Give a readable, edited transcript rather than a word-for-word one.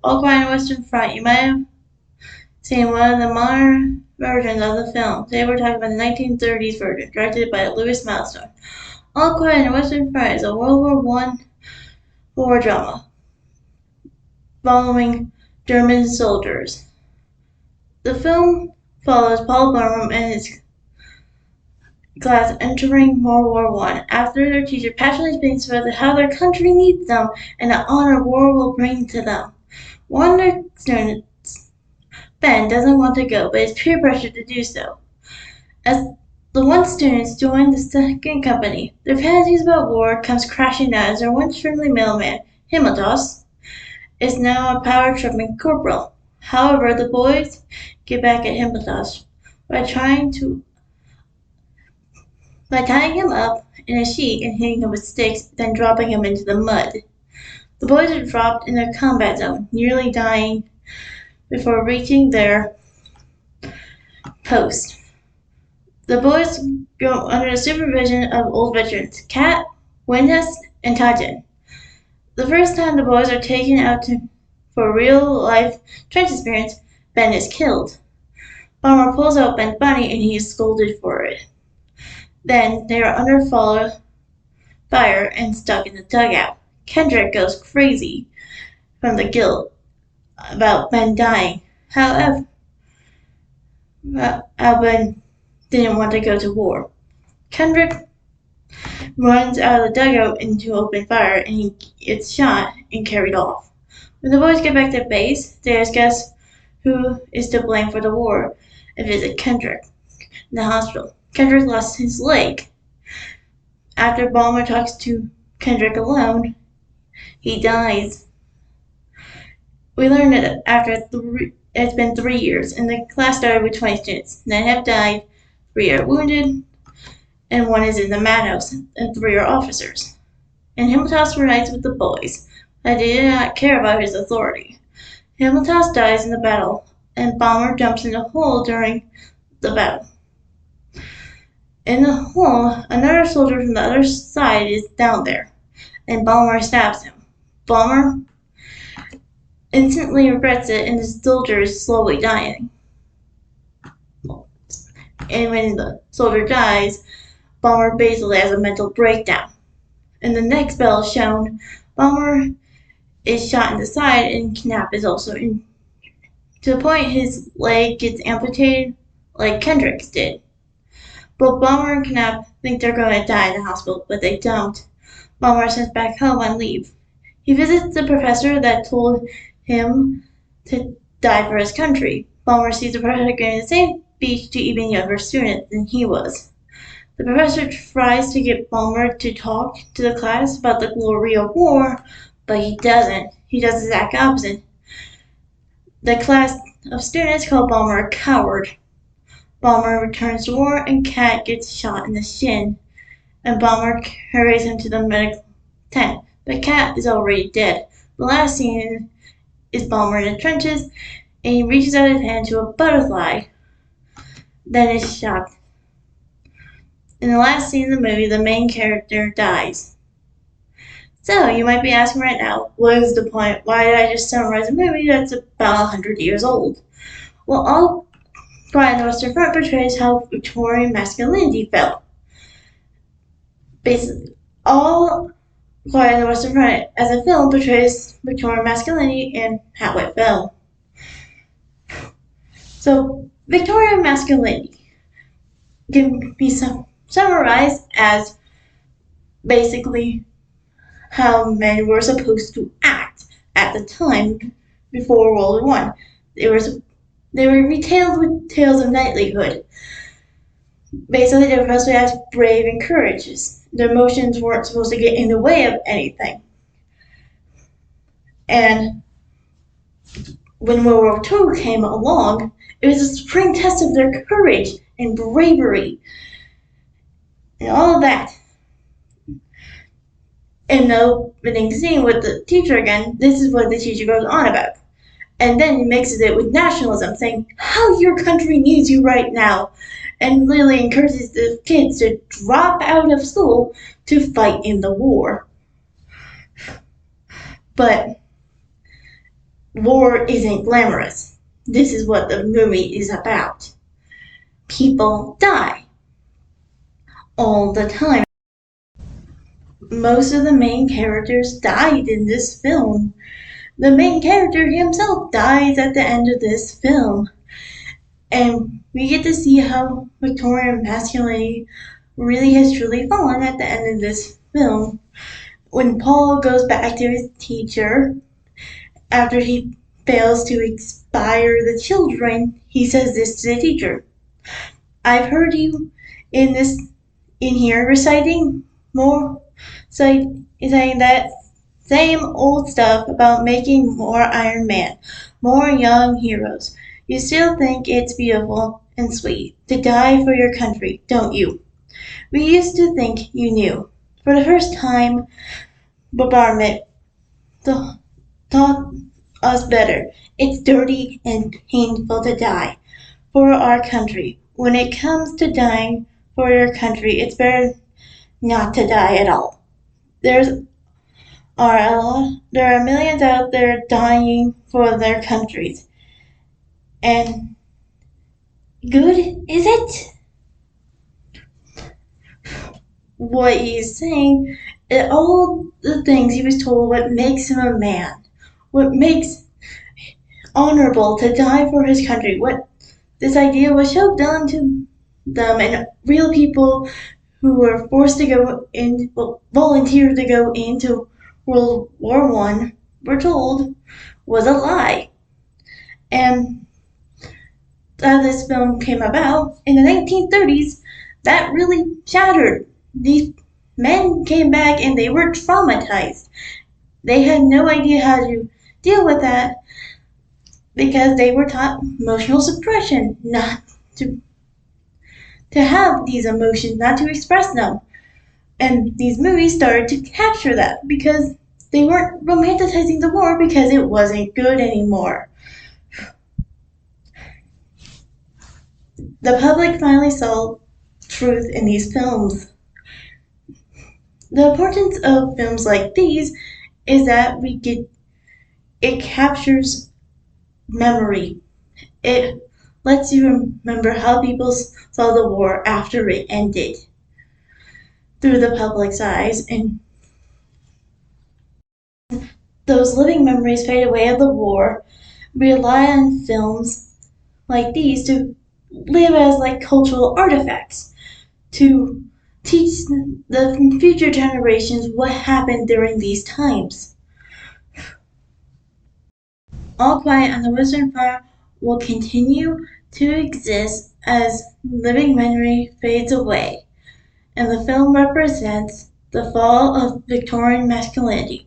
All Quiet on the Western Front. You might have seen one of the modern versions of the film. Today we're talking about the 1930s version, directed by Louis Milestone. All Quiet on the Western Front is a World War One war drama following German soldiers. The film follows Paul Barnum and his class entering World War One after their teacher passionately speaks about how their country needs them and the honor war will bring to them. One of their students, Ben, doesn't want to go, but is peer pressured to do so. As the one students join the second company, their fantasies about war comes crashing down as their once friendly mailman, Himmeltoss, is now a power-tripping corporal. However, the boys get back at Himmeltoss by tying him up in a sheet and hitting him with sticks, then dropping him into the mud. The boys are dropped in a combat zone, nearly dying before reaching their post. The boys go under the supervision of old veterans, Kat, Windhest, and Tajin. The first time the boys are taken out for real-life trench experience, Ben is killed. Bomber pulls out Ben's bunny and he is scolded for it. Then they are under fire and stuck in the dugout. Kendrick goes crazy from the guilt about Ben dying. However, Ben didn't want to go to war. Kendrick runs out of the dugout into open fire and he gets shot and carried off. When the boys get back to base, they guess who is to blame for the war and visit Kendrick in the hospital. Kendrick lost his leg. After Balmer talks to Kendrick alone, he dies. We learn that it's been 3 years, and the class started with 20 students. 9 have died, 3 are wounded, and 1 is in the madhouse, and 3 are officers. And Himmeltoss reunites with the boys, but they did not care about his authority. Himmeltoss dies in the battle, and Balmer jumps in a hole during the battle. In the hole, another soldier from the other side is down there, and Balmer stabs him. Balmer instantly regrets it, and the soldier is slowly dying. And when the soldier dies, Balmer basically has a mental breakdown. In the next battle shown, Balmer is shot in the side, and Knapp is also in, to the point his leg gets amputated like Kendrick's did. Both Balmer and Knapp think they're going to die in the hospital, but they don't. Balmer is sent back home on leave. He visits the professor that told him to die for his country. Balmer sees the professor getting the same speech to even younger students than he was. The professor tries to get Balmer to talk to the class about the glory of war, but he doesn't. He does the exact opposite. The class of students call Balmer a coward. Balmer returns to war and Kat gets shot in the shin, and Balmer carries him to the medical tent, but Kat is already dead. The last scene is Balmer in the trenches, and he reaches out his hand to a butterfly, then is shot. In the last scene of the movie, the main character dies. So, you might be asking right now, what is the point? Why did I just summarize a movie that's about 100 years old? Well, All Quiet on the Western Front portrays how Victorian masculinity felt. Basically, All Quiet on the Western Front as a film portrays Victorian masculinity and how it felt. So, Victorian masculinity can be summarized as basically how men were supposed to act at the time before World War I. They were retailed with tales of knightlyhood. Basically, they were supposed to act brave and courageous. Their emotions weren't supposed to get in the way of anything. And when World War II came along, it was a supreme test of their courage and bravery and all of that. In the opening scene with the teacher again, this is what the teacher goes on about. And then he mixes it with nationalism, saying how your country needs you right now, and literally encourages the kids to drop out of school to fight in the war. But War isn't glamorous. This is what the movie is about. People die all the time. Most of the main characters died in this film. The main character himself dies at the end of this film. And we get to see how Victorian masculinity really has truly fallen at the end of this film. When Paul goes back to his teacher after he fails to inspire the children, he says this to the teacher. I've heard you in this in here reciting more saying that same old stuff about making more Iron Man, more young heroes. You still think it's beautiful and sweet to die for your country, don't you? We used to think you knew. For the first time, bombardment taught us better. It's dirty and painful to die for our country. When it comes to dying for your country, it's better not to die at all. There are millions out there dying for their countries. And good, is it? What he's saying, all the things he was told, what makes him a man, what makes honorable to die for his country, what this idea was shoved onto them, and real people who were forced to go in, well, volunteered to go into World War One, were told was a lie. And as this film came about in the 1930s, that really shattered. These men came back and they were traumatized. They had no idea how to deal with that because they were taught emotional suppression, not to have these emotions, not to express them. And these movies started to capture that because they weren't romanticizing the war because it wasn't good anymore. The public finally saw truth in these films. The importance of films like these is that it captures memory. It lets you remember how people saw the war after it ended through the public's eyes, and those living memories fade away of the war. We rely on films like these to live as like cultural artifacts to teach the future generations what happened during these times. All Quiet on the Western Front will continue to exist as living memory fades away, and the film represents the fall of Victorian masculinity.